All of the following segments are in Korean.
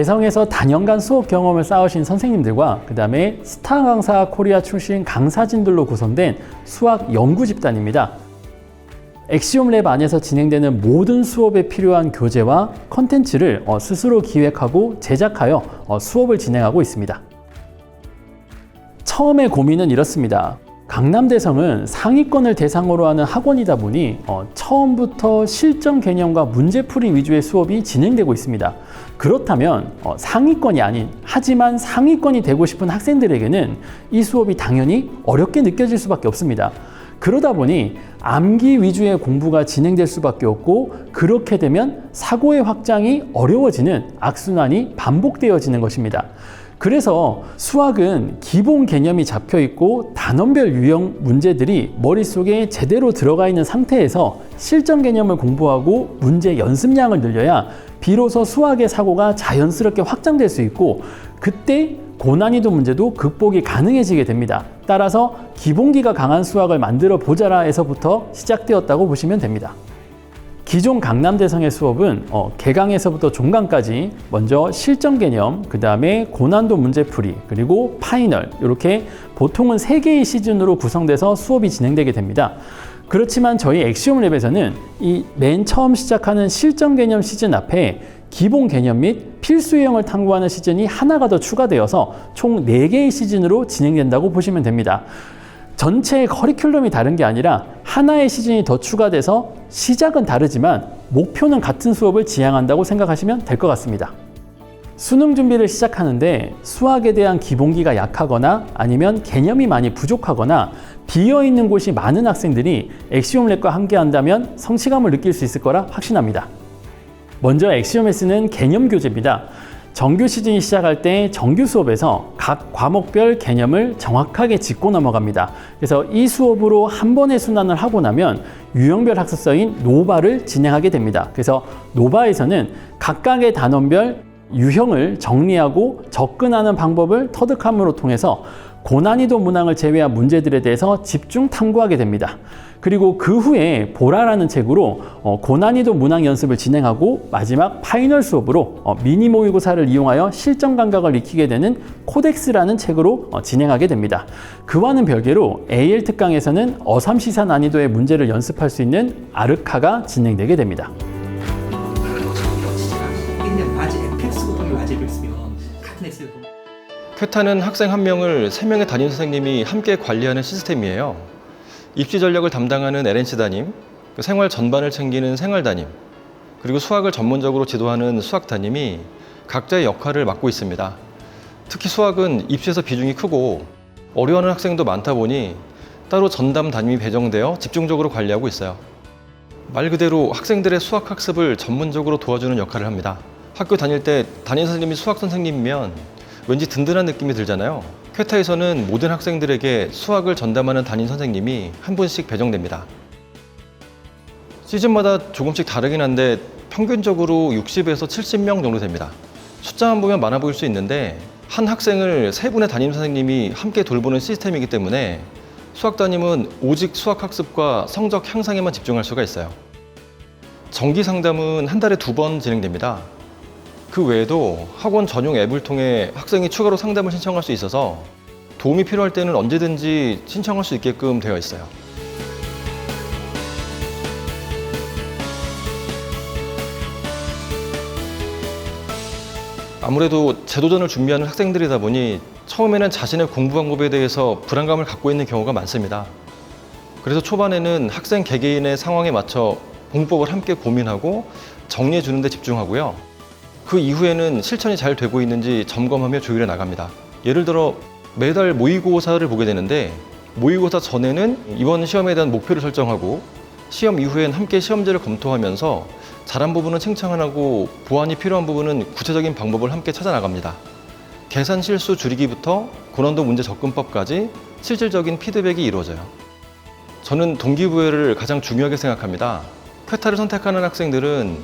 대성에서 단연간 수업 경험을 쌓으신 선생님들과 그 다음에 스타 강사 코리아 출신 강사진들로 구성된 수학 연구 집단입니다. 엑시옴랩 안에서 진행되는 모든 수업에 필요한 교재와 컨텐츠를 스스로 기획하고 제작하여 수업을 진행하고 있습니다. 처음에 고민은 이렇습니다. 강남대성은 상위권을 대상으로 하는 학원이다 보니 처음부터 실전 개념과 문제풀이 위주의 수업이 진행되고 있습니다. 그렇다면 상위권이 아닌 하지만 상위권이 되고 싶은 학생들에게는 이 수업이 당연히 어렵게 느껴질 수밖에 없습니다. 그러다 보니 암기 위주의 공부가 진행될 수밖에 없고 그렇게 되면 사고의 확장이 어려워지는 악순환이 반복되어지는 것입니다. 그래서 수학은 기본 개념이 잡혀 있고 단원별 유형 문제들이 머릿속에 제대로 들어가 있는 상태에서 실전 개념을 공부하고 문제 연습량을 늘려야 비로소 수학의 사고가 자연스럽게 확장될 수 있고 그때 고난이도 문제도 극복이 가능해지게 됩니다. 따라서 기본기가 강한 수학을 만들어 보자라에서부터 시작되었다고 보시면 됩니다. 기존 강남대성의 수업은 개강에서부터 종강까지 먼저 실전 개념, 그 다음에 고난도 문제풀이, 그리고 파이널 이렇게 보통은 3개의 시즌으로 구성돼서 수업이 진행되게 됩니다. 그렇지만 저희 엑시옴랩에서는 이 맨 처음 시작하는 실전 개념 시즌 앞에 기본 개념 및 필수 유형을 탐구하는 시즌이 하나가 더 추가되어서 총 4개의 시즌으로 진행된다고 보시면 됩니다. 전체 커리큘럼이 다른 게 아니라 하나의 시즌이 더 추가돼서 시작은 다르지만 목표는 같은 수업을 지향한다고 생각하시면 될 것 같습니다. 수능 준비를 시작하는데 수학에 대한 기본기가 약하거나 아니면 개념이 많이 부족하거나 비어있는 곳이 많은 학생들이 엑시옴랩과 함께 한다면 성취감을 느낄 수 있을 거라 확신합니다. 먼저 엑시옴S는 개념 교재입니다. 정규 시즌이 시작할 때 정규 수업에서 각 과목별 개념을 정확하게 짚고 넘어갑니다. 그래서 이 수업으로 한 번의 순환을 하고 나면 유형별 학습서인 노바를 진행하게 됩니다. 그래서 노바에서는 각각의 단원별 유형을 정리하고 접근하는 방법을 터득함으로 통해서 고난이도 문항을 제외한 문제들에 대해서 집중 탐구하게 됩니다. 그리고 그 후에 보라라는 책으로 고난이도 문항 연습을 진행하고 마지막 파이널 수업으로 미니 모의고사를 이용하여 실전 감각을 익히게 되는 코덱스라는 책으로 진행하게 됩니다. 그와는 별개로 AL 특강에서는 어삼시사 난이도의 문제를 연습할 수 있는 아르카가 진행되게 됩니다. 퀘타는 학생 한 명을 3명의 담임 선생님이 함께 관리하는 시스템이에요. 입시 전략을 담당하는 LNC 담임, 생활 전반을 챙기는 생활 담임, 그리고 수학을 전문적으로 지도하는 수학 담임이 각자의 역할을 맡고 있습니다. 특히 수학은 입시에서 비중이 크고 어려워하는 학생도 많다 보니 따로 전담 담임이 배정되어 집중적으로 관리하고 있어요. 말 그대로 학생들의 수학 학습을 전문적으로 도와주는 역할을 합니다. 학교 다닐 때 담임 선생님이 수학 선생님이면 왠지 든든한 느낌이 들잖아요. 퀘타에서는 모든 학생들에게 수학을 전담하는 담임 선생님이 한 분씩 배정됩니다. 시즌마다 조금씩 다르긴 한데 평균적으로 60에서 70명 정도 됩니다. 숫자만 보면 많아 보일 수 있는데 한 학생을 3분의 담임 선생님이 함께 돌보는 시스템이기 때문에 수학 담임은 오직 수학 학습과 성적 향상에만 집중할 수가 있어요. 정기 상담은 한 달에 2번 진행됩니다. 그 외에도 학원 전용 앱을 통해 학생이 추가로 상담을 신청할 수 있어서 도움이 필요할 때는 언제든지 신청할 수 있게끔 되어 있어요. 아무래도 재도전을 준비하는 학생들이다 보니 처음에는 자신의 공부 방법에 대해서 불안감을 갖고 있는 경우가 많습니다. 그래서 초반에는 학생 개개인의 상황에 맞춰 공부법을 함께 고민하고 정리해 주는 데 집중하고요. 그 이후에는 실천이 잘 되고 있는지 점검하며 조율해 나갑니다. 예를 들어 매달 모의고사를 보게 되는데 모의고사 전에는 이번 시험에 대한 목표를 설정하고 시험 이후엔 함께 시험지를 검토하면서 잘한 부분은 칭찬하고 보완이 필요한 부분은 구체적인 방법을 함께 찾아 나갑니다. 계산 실수 줄이기부터 고난도 문제 접근법까지 실질적인 피드백이 이루어져요. 저는 동기부여를 가장 중요하게 생각합니다. 퀘타를 선택하는 학생들은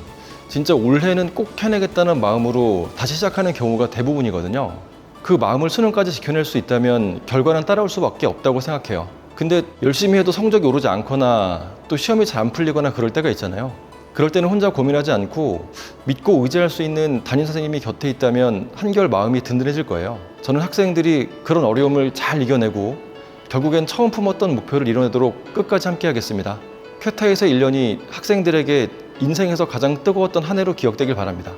진짜 올해는 꼭 해내겠다는 마음으로 다시 시작하는 경우가 대부분이거든요. 그 마음을 수능까지 지켜낼 수 있다면 결과는 따라올 수밖에 없다고 생각해요. 근데 열심히 해도 성적이 오르지 않거나 또 시험이 잘 안 풀리거나 그럴 때가 있잖아요. 그럴 때는 혼자 고민하지 않고 믿고 의지할 수 있는 담임 선생님이 곁에 있다면 한결 마음이 든든해질 거예요. 저는 학생들이 그런 어려움을 잘 이겨내고 결국엔 처음 품었던 목표를 이뤄내도록 끝까지 함께 하겠습니다. 쾌타에서 1년이 학생들에게 인생에서 가장 뜨거웠던 한 해로 기억되길 바랍니다.